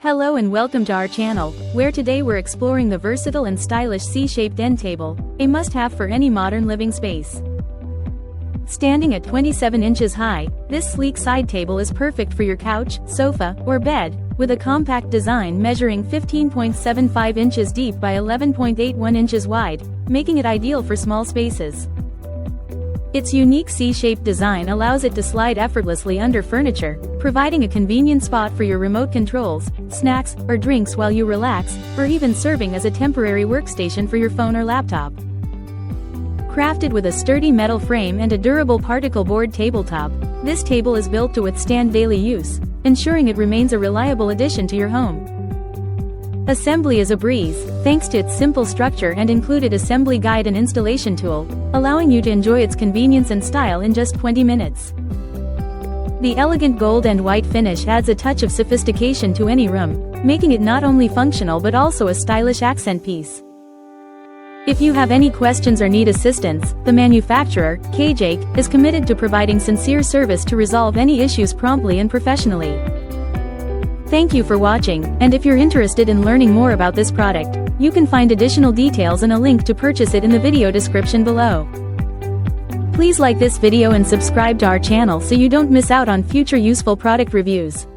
Hello and welcome to our channel, where today we're exploring the versatile and stylish C-shaped end table, a must-have for any modern living space. Standing at 27 inches high, this sleek side table is perfect for your couch, sofa, or bed, with a compact design measuring 15.75 inches deep by 11.81 inches wide, making it ideal for small spaces. Its unique C-shaped design allows it to slide effortlessly under furniture, providing a convenient spot for your remote controls, snacks, or drinks while you relax, or even serving as a temporary workstation for your phone or laptop. Crafted with a sturdy metal frame and a durable particle board tabletop, this table is built to withstand daily use, ensuring it remains a reliable addition to your home. Assembly is a breeze, thanks to its simple structure and included assembly guide and installation tool, allowing you to enjoy its convenience and style in just 20 minutes. The elegant gold and white finish adds a touch of sophistication to any room, making it not only functional but also a stylish accent piece. If you have any questions or need assistance, the manufacturer, KJake, is committed to providing sincere service to resolve any issues promptly and professionally. Thank you for watching, and if you're interested in learning more about this product, you can find additional details and a link to purchase it in the video description below. Please like this video and subscribe to our channel so you don't miss out on future useful product reviews.